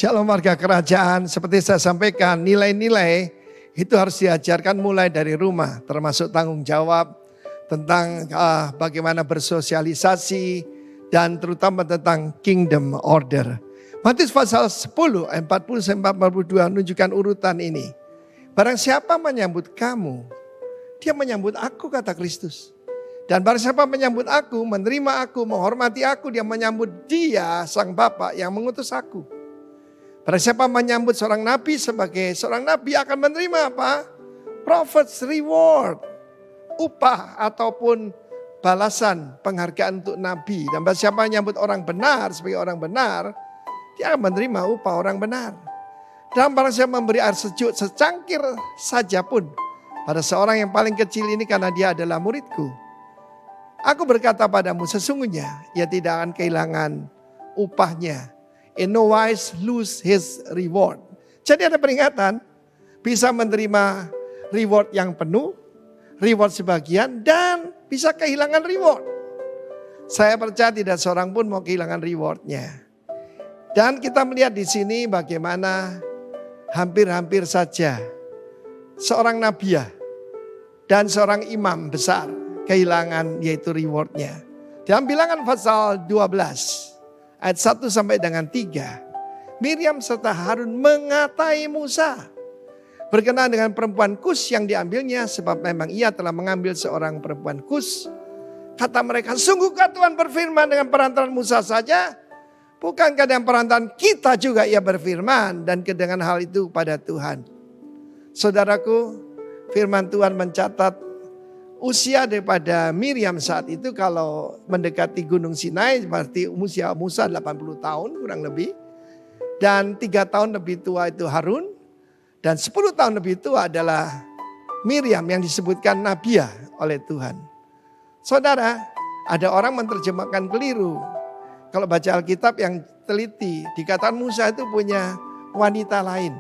Shalom warga kerajaan, seperti saya sampaikan nilai-nilai itu harus diajarkan mulai dari rumah. Termasuk tanggung jawab tentang bagaimana bersosialisasi dan terutama tentang kingdom order. Matius pasal 10 ayat 40-42 menunjukkan urutan ini. Barang siapa menyambut kamu, dia menyambut aku kata Kristus. Dan barang siapa menyambut aku, menerima aku, menghormati aku, dia menyambut dia sang Bapa yang mengutus aku. Barang siapa menyambut seorang nabi sebagai seorang nabi akan menerima apa? Prophet's reward. Upah ataupun balasan penghargaan untuk nabi. Dan barang siapa menyambut orang benar sebagai orang benar, dia akan menerima upah orang benar. Dan barang siapa memberi air sejuk secangkir saja pun pada seorang yang paling kecil ini karena dia adalah muridku. Aku berkata padamu sesungguhnya ia tidak akan kehilangan upahnya. In no wise lose his reward. Jadi ada peringatan, bisa menerima reward yang penuh, reward sebagian, dan bisa kehilangan reward. Saya percaya tidak seorang pun mau kehilangan rewardnya. Dan kita melihat di sini bagaimana hampir-hampir saja seorang nabiah dan seorang imam besar kehilangan yaitu rewardnya. Dalam Bilangan pasal 12. Ayat 1 sampai dengan 3. Miriam serta Harun mengatai Musa berkenaan dengan perempuan Kus yang diambilnya, sebab memang ia telah mengambil seorang perempuan Kus. Kata mereka, sungguhkah Tuhan berfirman dengan perantaran Musa saja? Bukankah dengan perantaran kita juga ia berfirman, dan dengan hal itu pada Tuhan. Saudaraku, firman Tuhan mencatat usia daripada Miriam saat itu kalau mendekati Gunung Sinai berarti usia Musa 80 tahun kurang lebih. Dan 3 tahun lebih tua itu Harun. Dan 10 tahun lebih tua adalah Miriam yang disebutkan Nabiah oleh Tuhan. Saudara, ada orang menerjemahkan keliru. Kalau baca Alkitab yang teliti, dikatakan Musa itu punya wanita lain.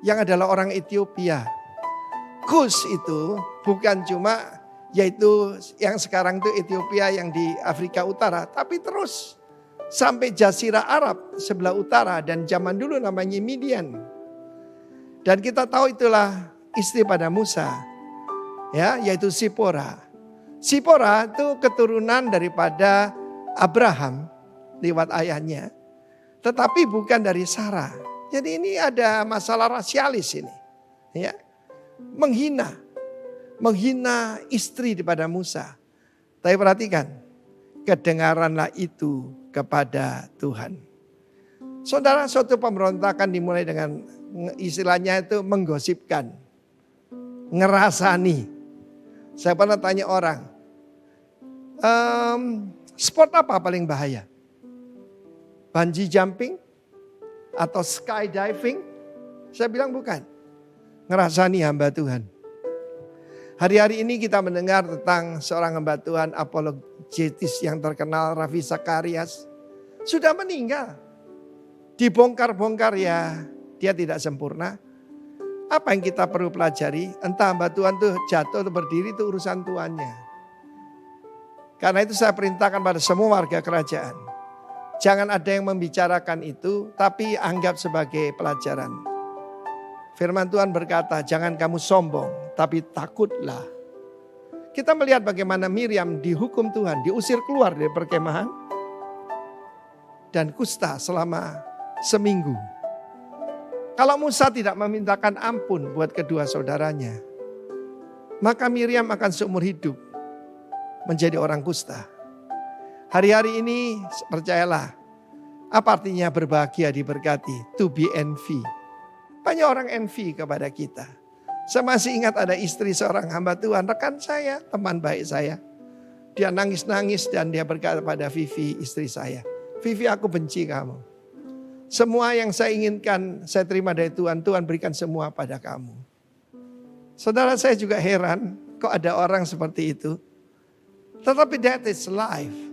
Yang adalah orang Ethiopia. Kus itu bukan cuma yaitu yang sekarang itu Ethiopia yang di Afrika Utara. Tapi terus sampai Jazirah Arab sebelah utara dan zaman dulu namanya Midian. Dan kita tahu itulah istri pada Musa. Ya, yaitu Sipora. Sipora itu keturunan daripada Abraham lewat ayahnya. Tetapi bukan dari Sarah. Jadi ini ada masalah rasialis ini. Ya. Menghina istri daripada Musa. Tapi perhatikan, kedengaranlah itu kepada Tuhan. Saudara, suatu pemberontakan dimulai dengan istilahnya itu menggosipkan, ngerasani. Saya pernah tanya orang, sport apa paling bahaya? Bungee jumping atau skydiving? Saya bilang bukan. Ngerasani hamba Tuhan. Hari-hari ini kita mendengar tentang seorang hamba Tuhan apologetis yang terkenal, Ravi Zacharias. Sudah meninggal. Dibongkar-bongkar ya, dia tidak sempurna. Apa yang kita perlu pelajari? Entah hamba Tuhan itu jatuh atau berdiri itu urusan tuannya. Karena itu saya perintahkan pada semua warga kerajaan. Jangan ada yang membicarakan itu, tapi anggap sebagai pelajaran. Firman Tuhan berkata, jangan kamu sombong, tapi takutlah. Kita melihat bagaimana Miriam dihukum Tuhan, diusir keluar dari perkemahan. Dan kusta selama seminggu. Kalau Musa tidak memintakan ampun buat kedua saudaranya, maka Miriam akan seumur hidup menjadi orang kusta. Hari-hari ini percayalah, apa artinya berbahagia diberkati, to be envy. Banyak orang envy kepada kita. Saya masih ingat ada istri seorang hamba Tuhan, rekan saya, teman baik saya. Dia nangis-nangis dan dia berkata pada Vivi, istri saya, Vivi, aku benci kamu. Semua yang saya inginkan saya terima dari Tuhan, Tuhan berikan semua pada kamu. Saudara, saya juga heran kok ada orang seperti itu. Tetapi that is life.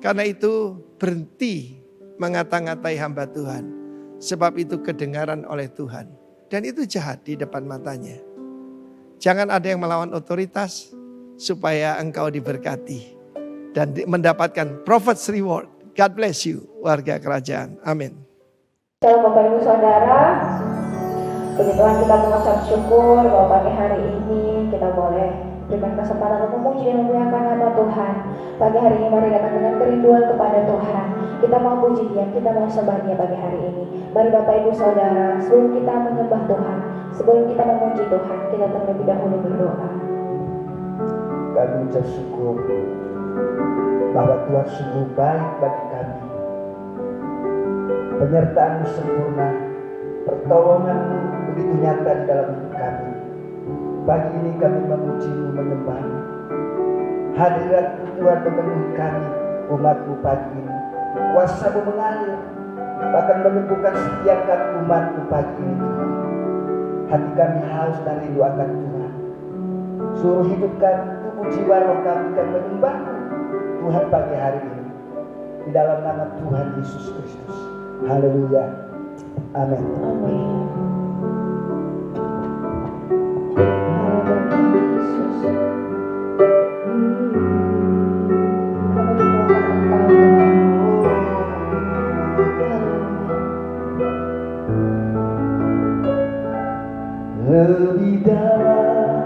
Karena itu berhenti mengata-ngatai hamba Tuhan. Sebab itu kedengaran oleh Tuhan. Dan itu jahat di depan matanya. Jangan ada yang melawan otoritas supaya engkau diberkati. Dan mendapatkan prophet's reward. God bless you warga kerajaan. Amin. Shalom Bapak Ibu Saudara, puji Tuhan, kita mengucap syukur bahwa pagi hari ini kita boleh berikan kesempatan untuk memuji dan memuliakan nama Tuhan. Pagi hari ini mari datang dengan kerinduan kepada Tuhan. Kita mau puji Dia, kita mau sembah Dia pagi hari ini. Mari Bapak Ibu Saudara, sebelum kita menyembah Tuhan, sebelum kita memuji Tuhan, kita terlebih dahulu berdoa. Kami ucap syukur bahwa Tuhan sungguh baik bagi kami. Penyertaan-Mu sempurna, pertolongan-Mu begitu nyata di dalam hidup kami. Pagi ini kami memuji-Mu, menyembah-Mu. Hadirat-Mu Tuhan memenuhi kami, umat-Mu pagi ini. Kuasa-Mu mengalir, bahkan menyembuhkan setiap kami umat-Mu pagi ini Tuhan. Hati kami haus dan rindu akan Tuhan. Seluruh hidup kami, tubuh jiwa roh kami akan menyembah-Mu Tuhan pagi hari ini. Di dalam nama Tuhan Yesus Kristus. Haleluya. Amin. Amin. Lebih dalam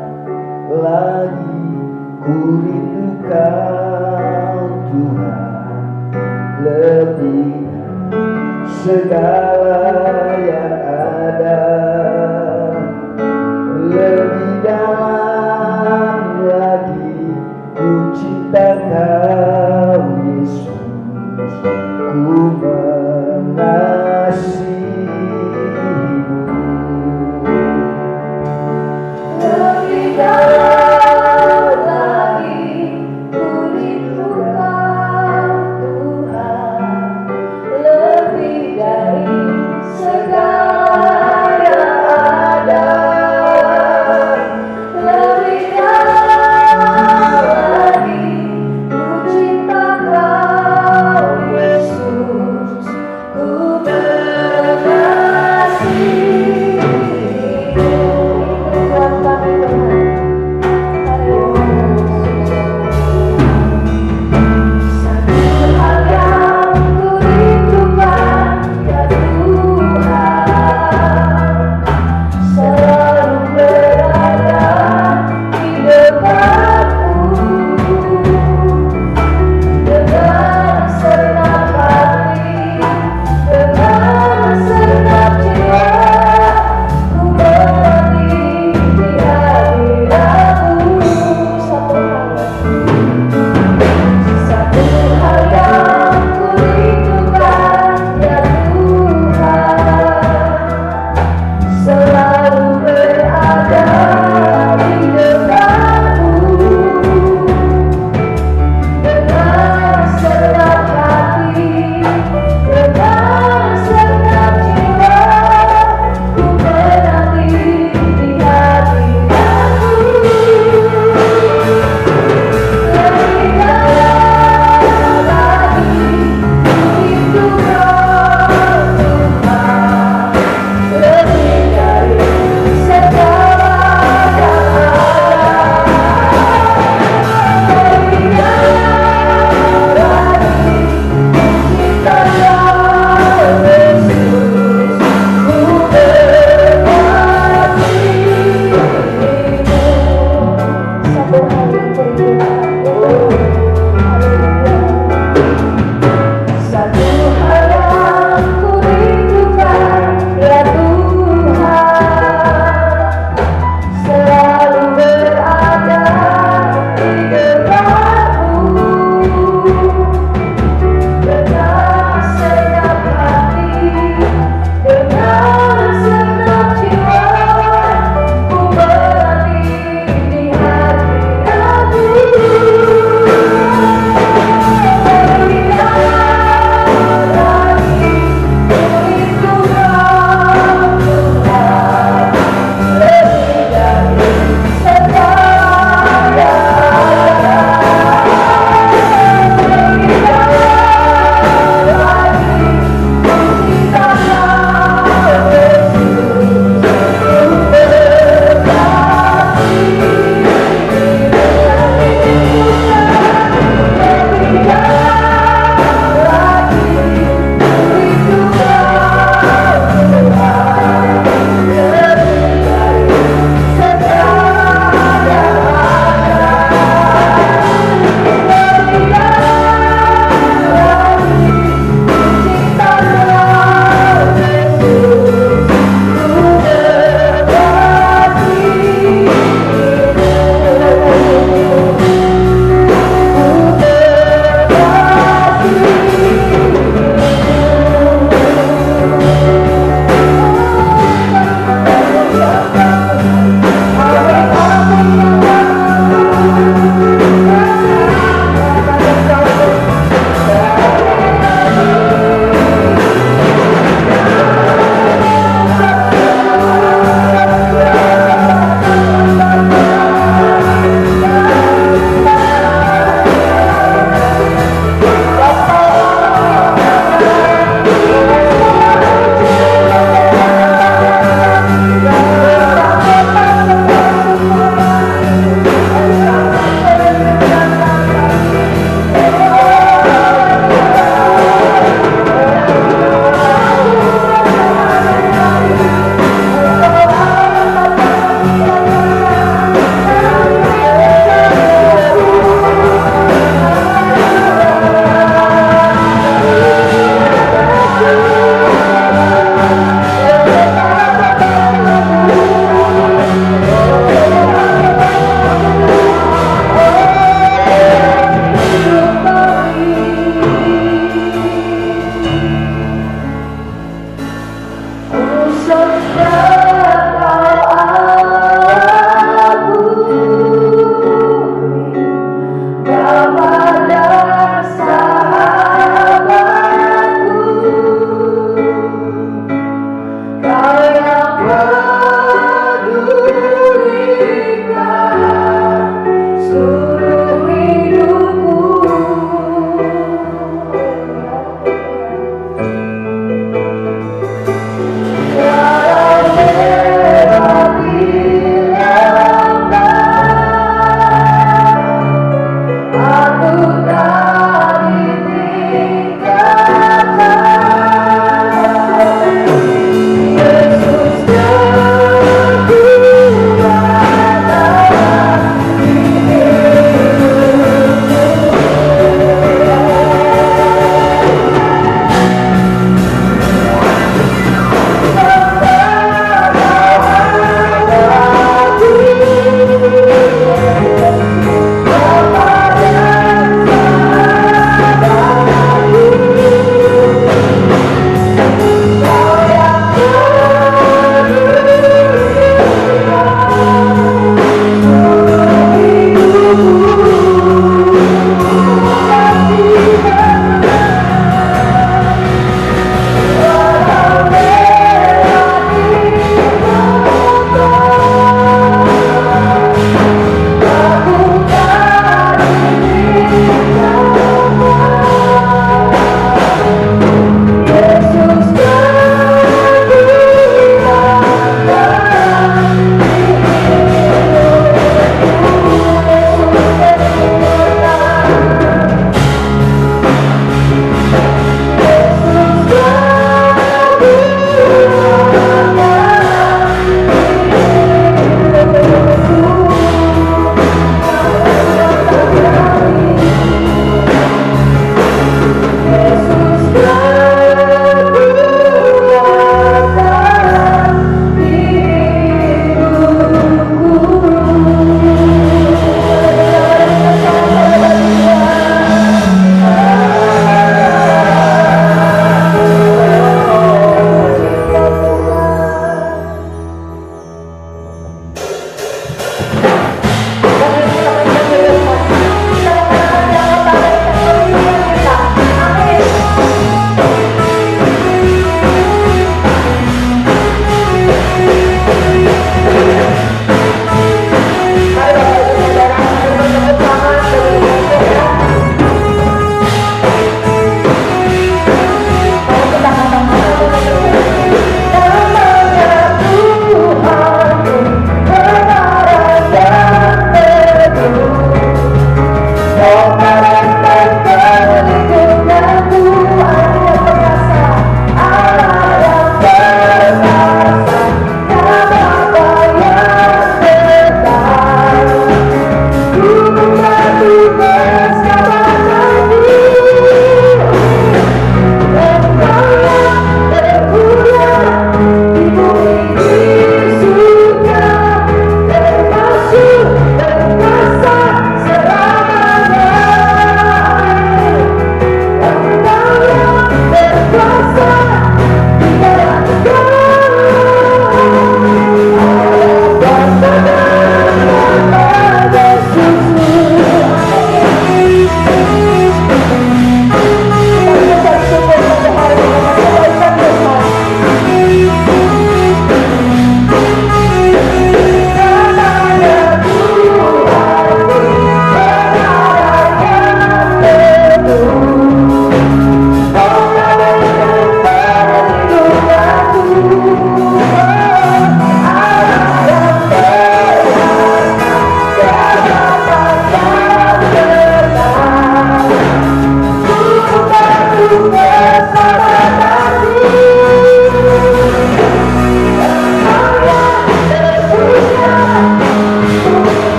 lagi ku rindu Kau Tuhan, lebih segala yang ada, lebih dalam lagi ku cinta Kau Yesus, ku mengasihimu. Lebih dalam lagi ku rindu Kau Tuhan, lebih dari segala yang ada, lebih dalam lagi ku cinta Kau Yesus, ku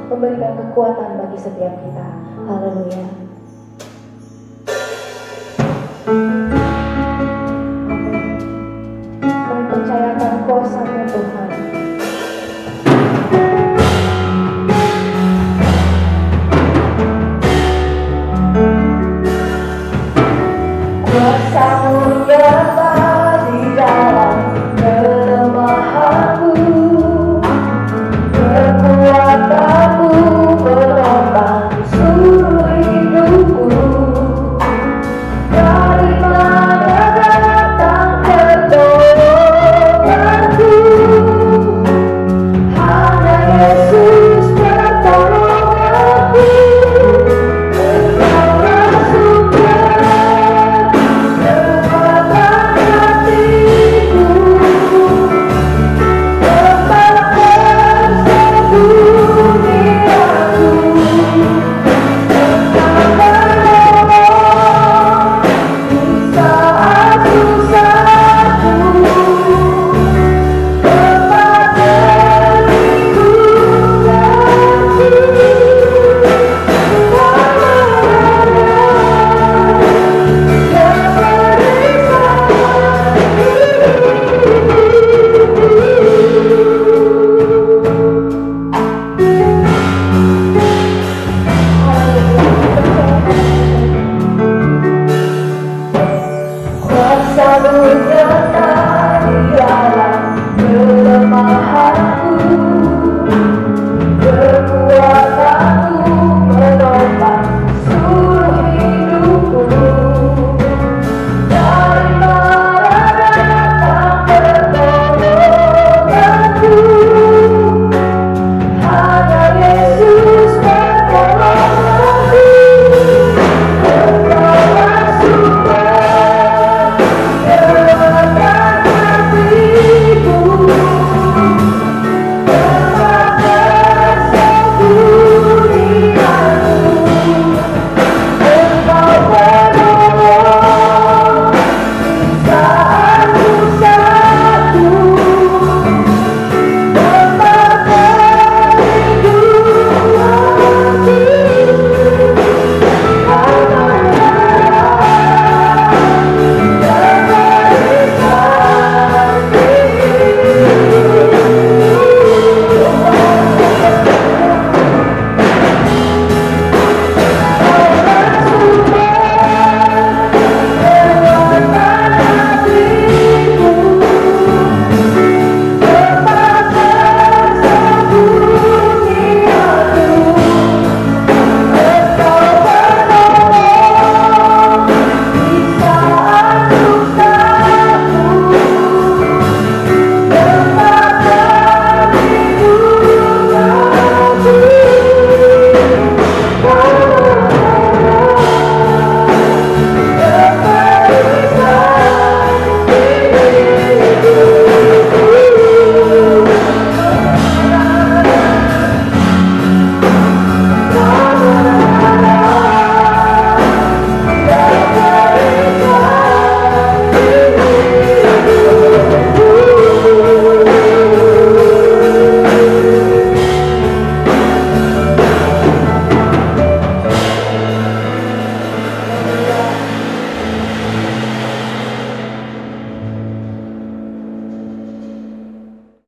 memberikan kekuatan bagi setiap kita. Haleluya. Kami percayakan kuasa-Mu Tuhan. Kuasa